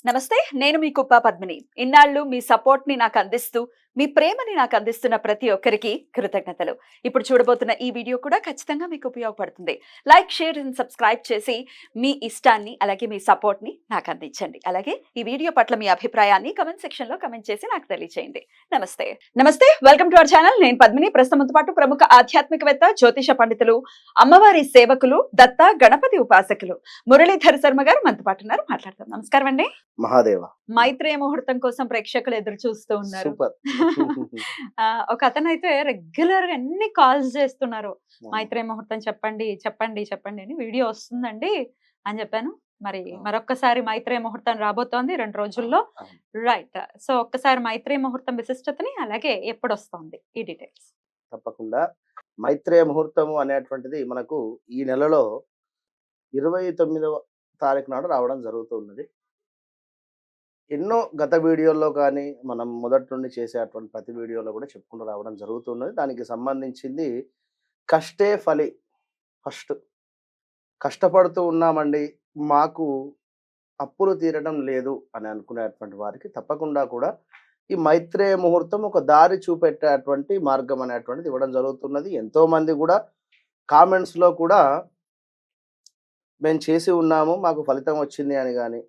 నమస్తే. నేను మీ కుప్ప పద్మిని. ఇన్నాళ్ళు మీ సపోర్ట్‌ని నాకందిస్తూ, మీ ప్రేమని నాకందిస్తున్న ప్రతి ఒక్కరికి కృతజ్ఞతలు. ఇప్పుడు చూడబోతున్న ఈ వీడియో కూడా ఖచ్చితంగా మీకు ఉపయోగపడుతుంది. లైక్, షేర్ అండ్ సబ్స్క్రైబ్ చేసి మీ ఇష్టాన్ని అలాగే మీ సపోర్ట్‌ని నాకందించండి. అలాగే ఈ వీడియో పట్ల మీ అభిప్రాయాన్ని కామెంట్ సెక్షన్‌లో కామెంట్ చేసి నాకు తెలియజేయండి. నమస్తే. నమస్తే. Welcome to our channel. నేను పద్మిని. ప్రస్తుతంతో పాటు ప్రముఖ ఆధ్యాత్మికవేత్త, జ్యోతిష పండితులు, అమ్మవారి సేవకులు, దత్త గణపతి ఉపాసకులు మురళీధర్ శర్మ గారు మనతో పాటు ఉన్నారు. మాట్లాడదాం. నమస్కారం అండి. మహాదేవ. మైత్రేయ ముహూర్తం కోసం ప్రేక్షకులు ఎదురు చూస్తూ ఉన్నారు. సూపర్. ఒక అతనైతే రెగ్యులర్ గా ఎన్ని కాల్స్ చేస్తున్నారు. మైత్రేయ ముహూర్తం చెప్పండి చెప్పండి చెప్పండి అని వీడియో వస్తుందండి అని చెప్పాను. మరి మరొక్కసారి మైత్రేయ ముహూర్తం రాబోతోంది 2 రోజుల్లో. రైట్. సో ఒక్కసారి మైత్రేయ ముహూర్తం విశిష్టతని అలాగే ఎప్పుడు వస్తోంది ఈ డీటెయిల్స్. తప్పకుండా మైత్రేయ ముహూర్తము అనేటువంటిది మనకు ఈ నెలలో 29వ తారీఖు నాడు రావడం జరుగుతున్నది. ఎన్నో గత వీడియోల్లో కానీ మనం మొదటి నుండి చేసేటువంటి ప్రతి వీడియోలో కూడా చెప్పుకుంటూ రావడం జరుగుతున్నది. దానికి సంబంధించింది కష్టే ఫలి. ఫస్ట్ కష్టపడుతూ ఉన్నామండి, మాకు అప్పులు తీరడం లేదు అని అనుకునేటువంటి వారికి తప్పకుండా కూడా ఈ మైత్రేయ ముహూర్తం ఒక దారి చూపెట్టేటువంటి మార్గం అనేటువంటిది ఇవ్వడం జరుగుతున్నది. ఎంతో మంది కూడా కామెంట్స్లో కూడా మేము చేసి ఉన్నాము, మాకు ఫలితం వచ్చింది అని కానీ,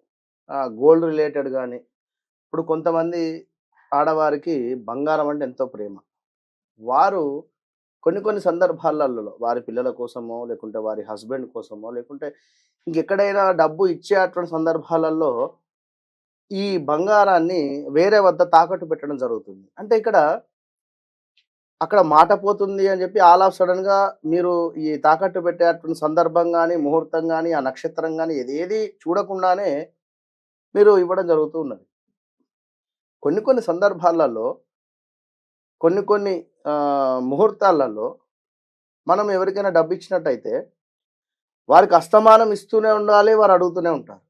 గోల్డ్ రిలేటెడ్ కానీ, ఇప్పుడు కొంతమంది ఆడవారికి బంగారం అంటే ఎంతో ప్రేమ. వారు కొన్ని కొన్ని సందర్భాలలో వారి పిల్లల కోసమో, లేకుంటే వారి హస్బెండ్ కోసమో, లేకుంటే ఇంకెక్కడైనా డబ్బు ఇచ్చేటువంటి సందర్భాలలో ఈ బంగారాన్ని వేరే వద్ద తాకట్టు పెట్టడం జరుగుతుంది. అంటే అక్కడ మాట పోతుంది అని చెప్పి ఆల్ ఆఫ్ సడన్‌గా మీరు ఈ తాకట్టు పెట్టేటువంటి సందర్భం గాని, ముహూర్తం గాని, ఆ నక్షత్రం గాని ఏదేది చూడకుండానే మీరు ఇవ్వడం జరుగుతూ ఉన్నది. కొన్ని కొన్ని సందర్భాలలో కొన్ని ముహూర్తాలలో మనం ఎవరికైనా డబ్బు ఇచ్చినట్టయితే వారికి అస్తమానం ఇస్తూనే ఉండాలి, వారు అడుగుతూనే ఉంటారు.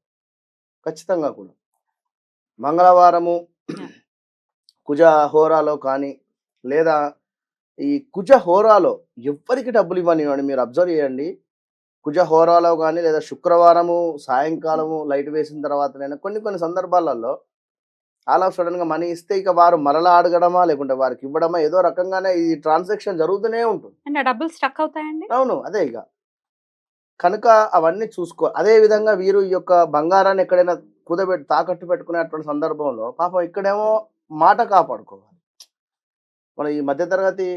ఖచ్చితంగా కూడా. మంగళవారము కుజ హోరాలో కానీ, లేదా ఈ కుజ హోరాలో ఎవ్వరికి డబ్బులు ఇవ్వనివ్వండి. మీరు అబ్జర్వ్ చేయండి. కుజ హోరాలో కానీ, లేదా శుక్రవారము సాయంకాలము లైట్ వేసిన తర్వాతనైనా కొన్ని సందర్భాలలో ఆల్ ఆఫ్ సడన్‌గా మనీ ఇస్తే ఇక వారు మరలా అడగడమా, లేకుంటే వారికి ఇవ్వడమా ఏదో రకంగానే ఈ ట్రాన్సాక్షన్ జరుగుతూనే ఉంటుంది. అండ్ ఆ డబ్బులు స్టక్ అవుతాయండి. అవును. అదే ఇక. కనుక అవన్నీ చూసుకో. అదే విధంగా వీరు ఈ యొక్క బంగారాన్ని ఎక్కడైనా తాకట్టు పెట్టుకునేటువంటి సందర్భంలో పాపం ఇక్కడేమో మాట కాపాడుకోవాలి. మన ఈ మధ్య తరగతి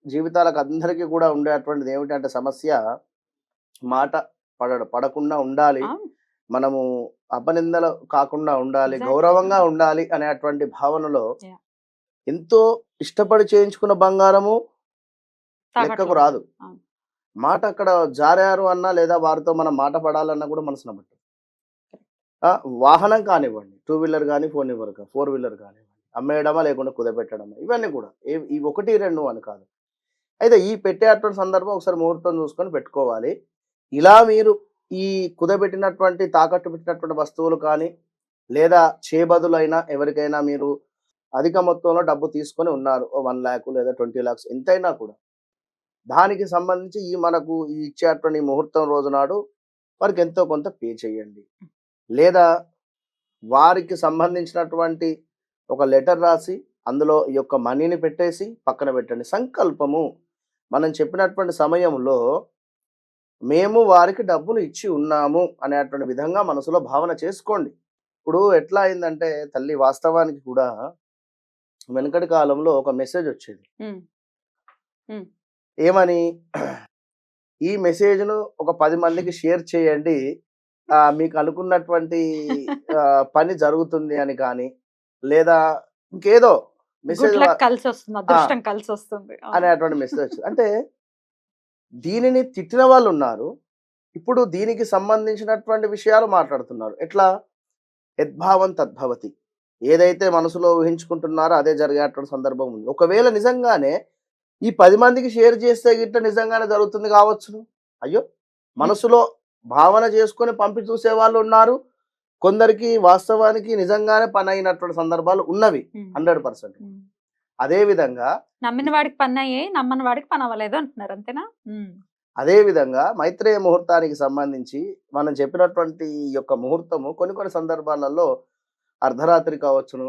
జీవితాలకు అందరికీ కూడా ఉండేటువంటిది ఏమిటంటే సమస్య, మాట పడకుండా ఉండాలి. మనము అపనిందలు కాకుండా ఉండాలి, గౌరవంగా ఉండాలి అనేటువంటి భావనలో ఎంతో ఇష్టపడి చేయించుకున్న బంగారము లెక్కకు రాదు. మాట అక్కడ జారారు అన్నా, లేదా వారితో మనం మాట పడాలన్నా కూడా మనసున పట్టు. వాహనం కానివ్వండి, 2 వీలర్ కానీ, 4 వీలర్ కానివ్వండి, అమ్మేయడమా లేకుండా కుదపెట్టడమా, ఇవన్నీ కూడా ఈ 1, 2 అని కాదు. అయితే ఈ పెట్టేటువంటి సందర్భం ఒకసారి ముహూర్తం చూసుకొని పెట్టుకోవాలి. ఇలా మీరు ఈ కుదబెట్టినటువంటి తాకట్టు పెట్టినటువంటి వస్తువులు కానీ, లేదా చేబదులైనా ఎవరికైనా మీరు అధిక మొత్తంలో డబ్బు తీసుకొని ఉన్నారు, 1 లాక్ లేదా 20 లాక్స్ ఎంతైనా కూడా దానికి సంబంధించి మనకు ఈ ఇచ్చేటువంటి ముహూర్తం రోజు నాడు వారికి ఎంతో కొంత పే చేయండి. లేదా వారికి సంబంధించినటువంటి ఒక లెటర్ రాసి అందులో ఈ యొక్క మనీని పెట్టేసి పక్కన పెట్టండి. సంకల్పము, మనం చెప్పినటువంటి సమయంలో మేము వారికి డబ్బులు ఇచ్చి ఉన్నాము అనేటువంటి విధంగా మనసులో భావన చేసుకోండి. ఇప్పుడు ఎట్లా అయిందంటే తల్లి, వాస్తవానికి కూడా వెనకటి కాలంలో ఒక మెసేజ్ వచ్చేది. ఏమని, ఈ మెసేజ్‌ను ఒక 10 మందికి షేర్ చేయండి, మీకు అనుకున్నటువంటి పని జరుగుతుంది అని కానీ, లేదా ఇంకేదో మెసేజ్ అనేటువంటి మెసేజ్ వచ్చింది. అంటే దీనిని తిట్టిన వాళ్ళు ఉన్నారు. ఇప్పుడు దీనికి సంబంధించినటువంటి విషయాలు మాట్లాడుతున్నారు. ఎట్లా? యద్భావం తద్భవతి. ఏదైతే మనసులో ఊహించుకుంటున్నారో అదే జరిగేటువంటి సందర్భం ఉంది. ఒకవేళ నిజంగానే ఈ 10 మందికి షేర్ చేస్తే గిట్ట నిజంగానే జరుగుతుంది కావచ్చును. అయ్యో, మనసులో భావన చేసుకొని పంపి చూసే వాళ్ళు ఉన్నారు. కొందరికి వాస్తవానికి నిజంగానే పని అయినటువంటి సందర్భాలు ఉన్నవి 100%. అదే విధంగా నమ్మిన వాడికి పని అయ్యాయి, నమ్మని వాడికి పని అవ్వలేదు అంటున్నారు. అంతేనా? అదే విధంగా మైత్రేయ ముహూర్తానికి సంబంధించి మనం చెప్పినటువంటి ఈ యొక్క ముహూర్తము కొన్ని సందర్భాలలో అర్ధరాత్రి కావచ్చును,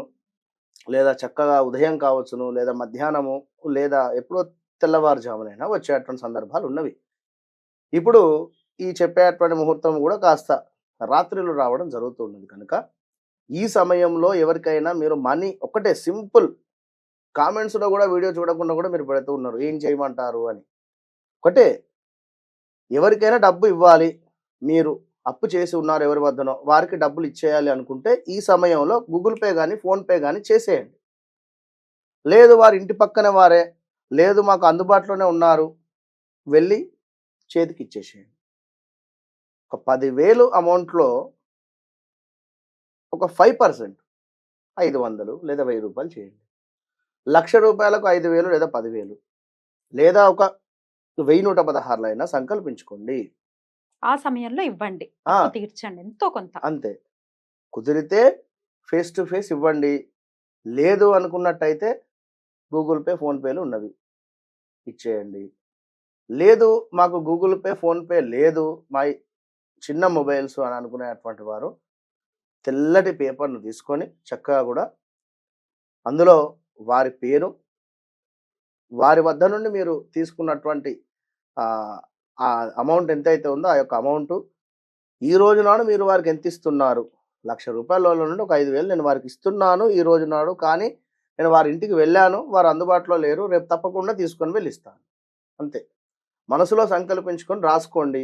లేదా చక్కగా ఉదయం కావచ్చును, లేదా మధ్యాహ్నము, లేదా ఎప్పుడో తెల్లవారుజామునైనా వచ్చేటువంటి సందర్భాలు ఉన్నవి. ఇప్పుడు ఈ చెప్పేటువంటి ముహూర్తం కూడా కాస్త రాత్రిలో రావడం జరుగుతున్నది కనుక, ఈ సమయంలో ఎవరికైనా మీరు మనీ ఒకటే సింపుల్ కామెంట్స్‌లో కూడా వీడియో చూడకుండా కూడా మీరు పెడుతూ ఉన్నారు. ఏం చేయమంటారు అని. ఒకటే ఎవరికైనా డబ్బు ఇవ్వాలి. మీరు అప్పు చేసి ఉన్నారు ఎవరి వద్దనో, వారికి డబ్బులు ఇచ్చేయాలి అనుకుంటే ఈ సమయంలో గూగుల్ పే గాని, ఫోన్‌పే గాని చేసేయండి. లేదు వారి ఇంటి పక్కన వారే, లేదు మాకు అందుబాటులోనే ఉన్నారు. వెళ్ళి చేతికిచ్చేసేయండి. ఒక 10,000 అమౌంట్‌లో ఒక 5% 500 లేదా రూ. 1000 చేయండి. రూ. 1,00,000కు 5,000 లేదా 10,000 లేదా ఒక 1116 అయినా సంకల్పించుకోండి. ఆ సమయంలో ఇవ్వండి. ఆ! అప్పు తీర్చండి ఎంతో కొంత. అంతే. కుదిరితే ఫేస్ టు ఫేస్ ఇవ్వండి. లేదు అనుకున్నట్టయితే గూగుల్ పే, ఫోన్‌పేలు ఉన్నవి. ఇచ్చేయండి. లేదు మాకు గూగుల్ పే, ఫోన్‌పే లేదు. చిన్న మొబైల్స్ అని అనుకునేటువంటి వారు తెల్లటి పేపర్‌ను తీసుకొని చక్కగా కూడా అందులో వారి పేరు, వారి వద్ద నుండి మీరు తీసుకున్నటువంటి ఆహ్, ఆ అమౌంట్ ఎంతైతే ఉందో ఆ యొక్క అమౌంటు ఈ రోజు నాడు మీరు వారికి ఎంత ఇస్తున్నారు? రూ. 1,00,000 నుండి ఒక 5,000 నేను వారికి ఇస్తున్నాను ఈ రోజు నాడు. కానీ నేను వారి ఇంటికి వెళ్ళాను. వారు అందుబాటులో లేరు. రేపు తప్పకుండా తీసుకొని వెళ్ళి ఇస్తాను. అంతే. మనసులో సంకల్పించుకొని రాసుకోండి.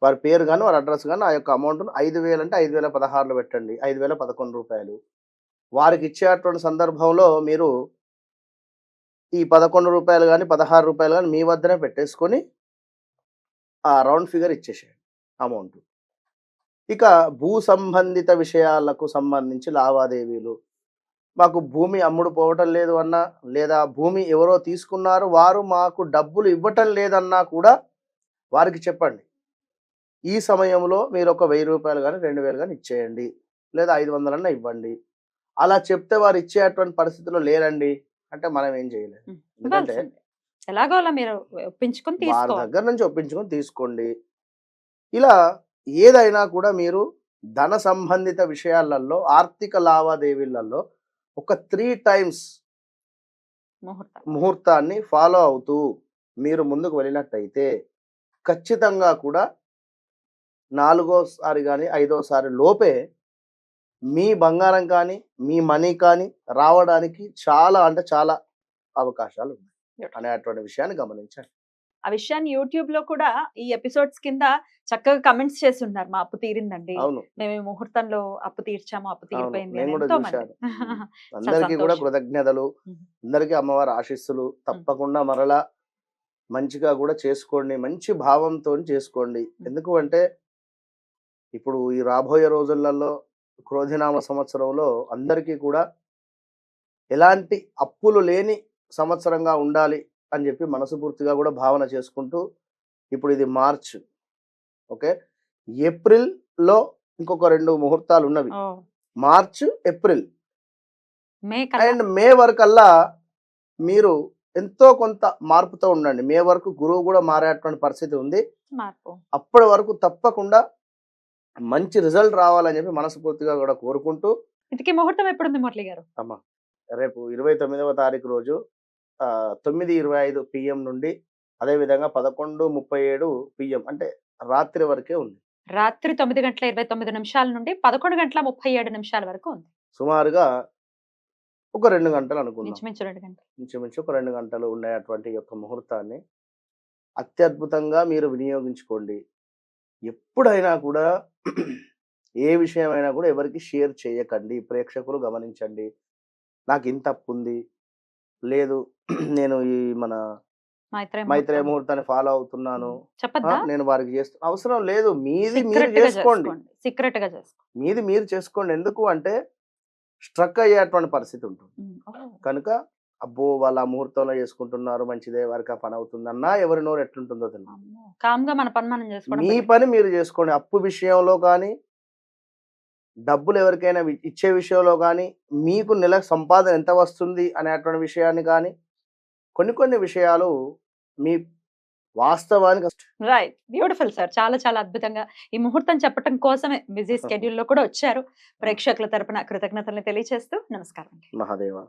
వారి పేరు గాని, వారి అడ్రెస్ గాని, ఆ యొక్క అమౌంట్‌ను 5,000 అంటే 5,016లో పెట్టండి. రూ. 5,011 వారికి ఇచ్చేటువంటి సందర్భంలో మీరు ఈ రూ. 11 గాని, రూ. 16 గాని మీ వద్దనే పెట్టేసుకొని ఆ రౌండ్ ఫిగర్ ఇచ్చేసేయండి అమౌంట్. ఇక భూ సంబంధిత విషయాలకు సంబంధించి లావాదేవీలు, మాకు భూమి అమ్ముడు పోవటం లేదు అన్నా, లేదా భూమి ఎవరో తీసుకున్నారు, వారు మాకు డబ్బులు ఇవ్వటం లేదన్నా కూడా వారికి చెప్పండి. ఈ సమయంలో మీరు ఒక రూ. 1,000 గాని, 2,000 గాని ఇచ్చేయండి. లేదా 500 అన్నా ఇవ్వండి. అలా చెప్తే వారు ఇచ్చేటువంటి పరిస్థితిలో లేరండి అంటే మనం ఏం చేయలేం. ఎందుకంటే ఇవ్వాల్సిందే. ఎలాగో అలా మీరు ఒప్పించుకొని వారి తీసుకోవాలి. దగ్గర నుంచి ఒప్పించుకొని తీసుకోండి. ఇలా ఏదైనా కూడా మీరు ధన సంబంధిత విషయాలలో, ఆర్థిక లావాదేవీలలో ఒక 3 టైమ్స్ ముహూర్తం. ముహూర్తాన్ని ఫాలో అవుతూ మీరు ముందుకు వెళ్ళినట్టయితే ఖచ్చితంగా కూడా నాలుగోసారి గాని, ఐదోసారి లోపే మీ బంగారం కానీ, మీ మనీ కానీ రావడానికి చాలా అంటే చాలా అవకాశాలున్నాయి అనేటువంటి విషయాన్ని గమనించండి. ఆ విషయాన్ని యూట్యూబ్‌లో కూడా ఈ ఎపిసోడ్స్ కింద చక్కగా కామెంట్స్ చేస్తున్నారు. మా అప్పు తీరిందండి. అవును. మేము ఈ ముహూర్తంలో అప్పు తీర్చాము. అప్పు అవును. తీరిపోయింది నేను అని కూడా ఎంతో మంది. చూశాను. చాలా అందరికీ కూడా సంతోషం. కృతజ్ఞతలు. హ్మ్. అందరికీ అమ్మవారి ఆశీస్సులు. తప్పకుండా మరలా మంచిగా కూడా చేసుకోండి. మంచి భావంతోని చేసుకోండి. ఎందుకు అంటే ఇప్పుడు ఈ రాబోయే రోజులలో క్రోధినామ సంవత్సరంలో అందరికీ కూడా ఎలాంటి అప్పులు లేని సంవత్సరంగా ఉండాలి అని చెప్పి మనస్ఫూర్తిగా కూడా భావన చేసుకుంటూ ఇప్పుడు ఇది మార్చ్. ఓకే. ఏప్రిల్‌లో ఇంకొక 2 ముహూర్తాలు ఉన్నవి. ఓహ్! మార్చ్, ఏప్రిల్ మే కల్లా అండ్ మే వరకల్లా మీరు ఎంతో కొంత మార్పుతో ఉండండి. మే వరకు గురువు కూడా మారేటువంటి పరిస్థితి ఉంది. మార్పు. అప్పటి వరకు తప్పకుండా మంచి రిజల్ట్ రావాలని చెప్పి మనస్ఫూర్తిగా కూడా కోరుకుంటూ ఇంతకీ ముహూర్తం ఎప్పుడుంది మురళి గారు? అమ్మ రేపు 29వ తారీఖు రోజు 9:25 PM నుండి అదేవిధంగా 11:37 PM అంటే రాత్రి వరకే ఉంది. రాత్రి 9:29 నుండి 11:37 వరకు ఉంది. సుమారుగా ఒక 2 గంటలు అనుకుందాం. ఇంచుమించు 2 గంటలు. ఇంచుమించు ఒక 2 గంటలు ఉండేటువంటి ఈ యొక్క ముహూర్తాన్ని అత్యద్భుతంగా మీరు వినియోగించుకోండి. ఎప్పుడైనా కూడా ఏ విషయమైనా కూడా ఎవరికీ షేర్ చేయకండి. ప్రేక్షకులు గమనించండి. నాకింత అప్పుంది. లేదు నేను ఈ మన మైత్రేయ మైత్రేయ ముహూర్తం. ముహూర్తాన్ని ఫాలో అవుతున్నాను. చెప్పొద్దా? నేను వారికి అవసరం లేదు. మీది మీరు సీక్రెట్‌గా చేసుకోండి. చేసుకోండి. సీక్రెట్‌గా చేసుకోండి. మీది మీరు చేసుకోండి. ఎందుకు అంటే స్ట్రక్ అయ్యేటువంటి పరిస్థితి ఉంటుంది. ఓహ్! కనుక అబ్బో! వాళ్ళు ఆ ముహూర్తంలో చేసుకుంటున్నారు మంచిదే వారికి ఆ పని అవుతుందన్నా ఎవరి నోరు ఎట్లుంటుందో తెలీదు. అమ్మో! కామ్‌గా మన పని మనం చేసుకోవడం మీ బెటర్. పని మీరు చేసుకోండి. అప్పు విషయంలో కానీ, డబ్బులు ఎవరికైనా ఇచ్చే విషయంలో కానీ, మీకు నెలకు సంపాదన ఎంత వస్తుంది అనేటువంటి విషయాన్ని కానీ, కొన్ని కొన్ని విషయాలు మీ వాస్తవానికి రైట్, బ్యూటిఫుల్ సార్. చాలా చాలా అద్భుతంగా ఈ ముహూర్తం చెప్పటం కోసమే బిజీ స్కెడ్యూల్లో కూడా వచ్చారు. ప్రేక్షకుల తరపున కృతజ్ఞతల్ని తెలియజేస్తూ నమస్కారం. మహాదేవ